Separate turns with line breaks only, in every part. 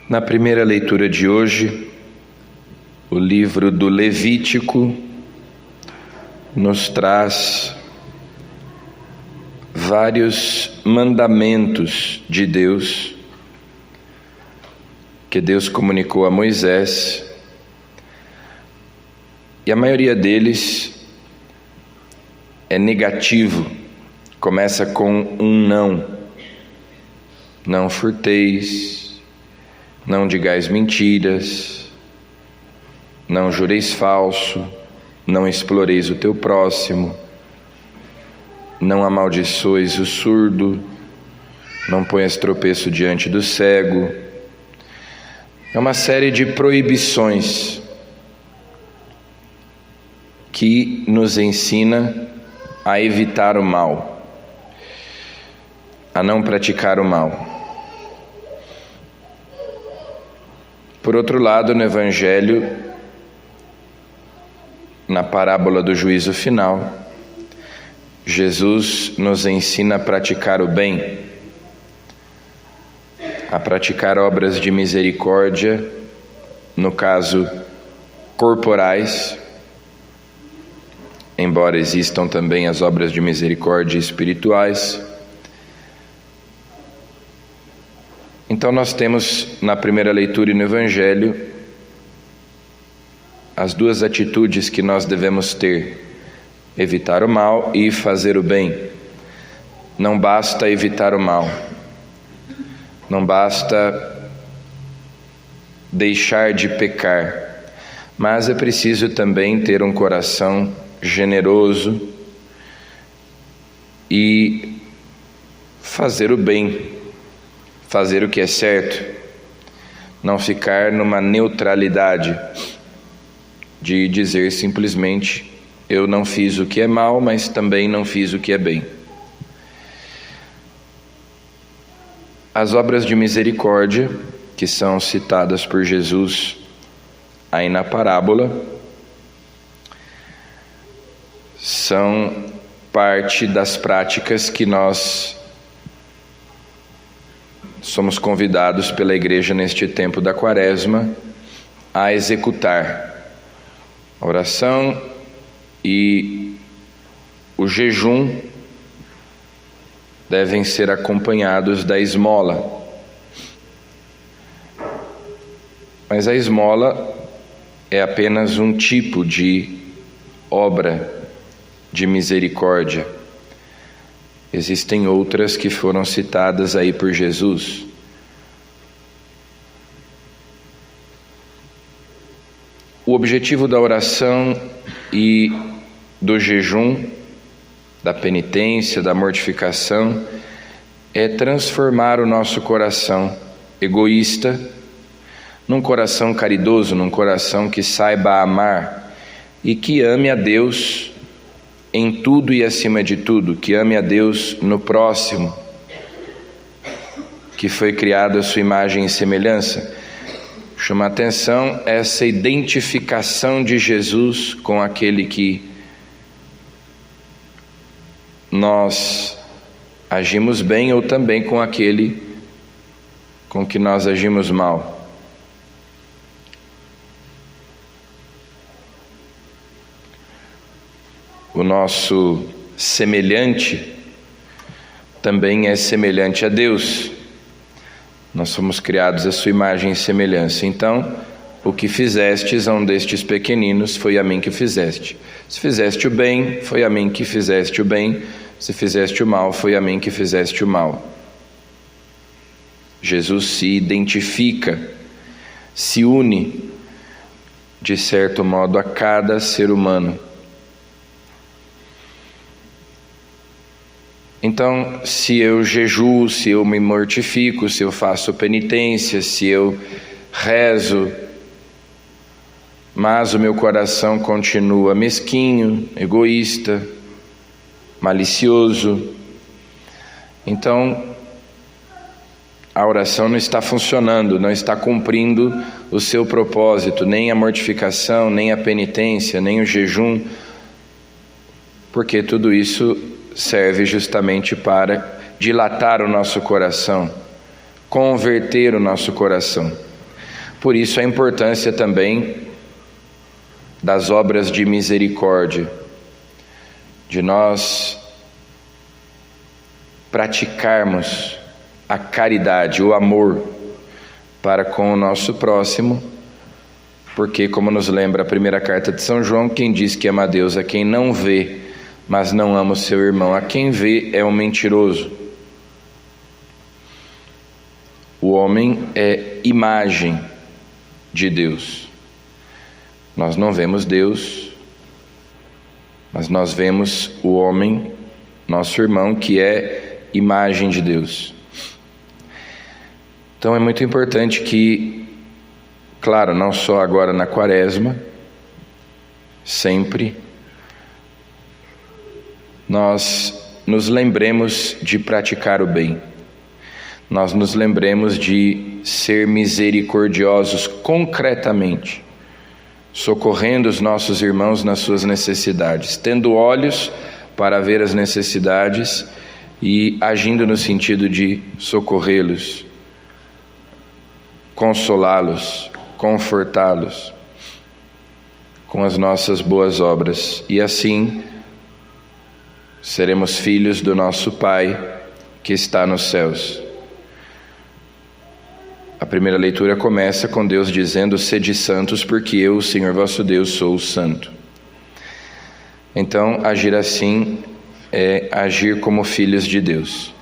Na primeira leitura de hoje, o livro do Levítico nos traz vários mandamentos de Deus que Deus comunicou a Moisés, e a maioria deles é negativo, começa com um não. Não furteis, não digais mentiras, não jureis falso, não exploreis o teu próximo, não amaldiçoeis o surdo, não ponhas tropeço diante do cego. É uma série de proibições que nos ensina a evitar o mal, a não praticar o mal. Por outro lado, no Evangelho, na parábola do juízo final, Jesus nos ensina a praticar o bem, a praticar obras de misericórdia, no caso, corporais, embora existam também as obras de misericórdia espirituais. Então nós temos na primeira leitura e no Evangelho as duas atitudes que nós devemos ter: evitar o mal e fazer o bem. Não basta evitar o mal, não basta deixar de pecar, mas é preciso também ter um coração generoso e fazer o bem, fazer o que é certo, não ficar numa neutralidade de dizer simplesmente: eu não fiz o que é mal, mas também não fiz o que é bem. As obras de misericórdia, que são citadas por Jesus aí na parábola, são parte das práticas que nós somos convidados pela Igreja neste tempo da Quaresma a executar. A oração e o jejum devem ser acompanhados da esmola. Mas a esmola é apenas um tipo de obra de misericórdia. Existem outras que foram citadas aí por Jesus. O objetivo da oração e do jejum, da penitência, da mortificação, é transformar o nosso coração egoísta num coração caridoso, num coração que saiba amar e que ame a Deus em tudo e acima de tudo, que ame a Deus no próximo, que foi criado à sua imagem e semelhança. Chama a atenção essa identificação de Jesus com aquele que nós agimos bem ou também com aquele com que nós agimos mal. O nosso semelhante também é semelhante a Deus. Nós somos criados à sua imagem e semelhança. Então, o que fizestes a um destes pequeninos, foi a mim que fizeste. Se fizeste o bem, foi a mim que fizeste o bem. Se fizeste o mal, foi a mim que fizeste o mal. Jesus se identifica, se une, de certo modo, a cada ser humano. Então, se eu jejuo, se eu me mortifico, se eu faço penitência, se eu rezo, mas o meu coração continua mesquinho, egoísta, malicioso, então a oração não está funcionando, não está cumprindo o seu propósito, nem a mortificação, nem a penitência, nem o jejum, porque tudo isso serve justamente para dilatar o nosso coração, converter o nosso coração. Por isso a importância também das obras de misericórdia, de nós praticarmos a caridade, o amor para com o nosso próximo, porque, como nos lembra a primeira carta de São João, quem diz que ama a Deus é quem não vê, mas não ama o seu irmão. A quem vê é um mentiroso. O homem é imagem de Deus. Nós não vemos Deus, mas nós vemos o homem, nosso irmão, que é imagem de Deus. Então é muito importante que, claro, não só agora na Quaresma, sempre, nós nos lembremos de praticar o bem. Nós nos lembremos de ser misericordiosos concretamente, socorrendo os nossos irmãos nas suas necessidades, tendo olhos para ver as necessidades e agindo no sentido de socorrê-los, consolá-los, confortá-los com as nossas boas obras. E assim seremos filhos do nosso Pai que está nos céus. A primeira leitura começa com Deus dizendo: sede santos, porque eu, o Senhor vosso Deus, sou santo. Então, agir assim é agir como filhos de Deus.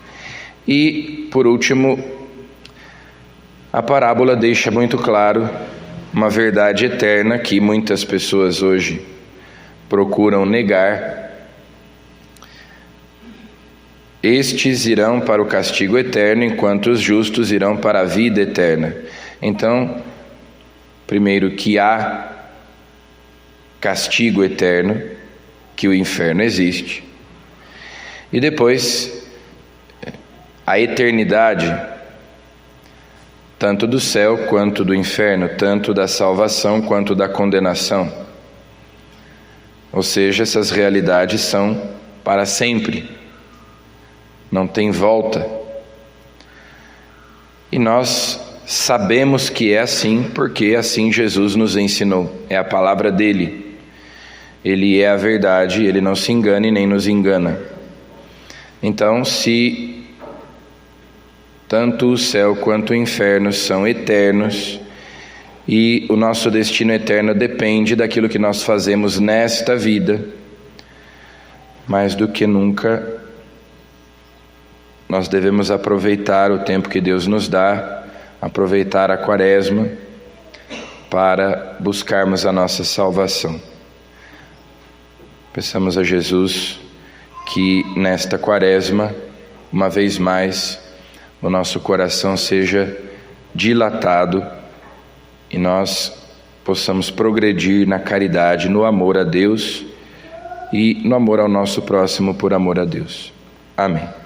E, por último, a parábola deixa muito claro uma verdade eterna que muitas pessoas hoje procuram negar. Estes irão para o castigo eterno, enquanto os justos irão para a vida eterna. Então, primeiro, que há castigo eterno, que o inferno existe, e depois a eternidade, tanto do céu quanto do inferno, tanto da salvação quanto da condenação. Ou seja, essas realidades são para sempre. Não tem volta. E nós sabemos que é assim, porque assim Jesus nos ensinou. É a palavra dele. Ele é a verdade, ele não se engana e nem nos engana. Então, se tanto o céu quanto o inferno são eternos, e o nosso destino eterno depende daquilo que nós fazemos nesta vida, mais do que nunca, nós devemos aproveitar o tempo que Deus nos dá, aproveitar a Quaresma para buscarmos a nossa salvação. Peçamos a Jesus que nesta Quaresma, uma vez mais, o nosso coração seja dilatado e nós possamos progredir na caridade, no amor a Deus e no amor ao nosso próximo por amor a Deus. Amém.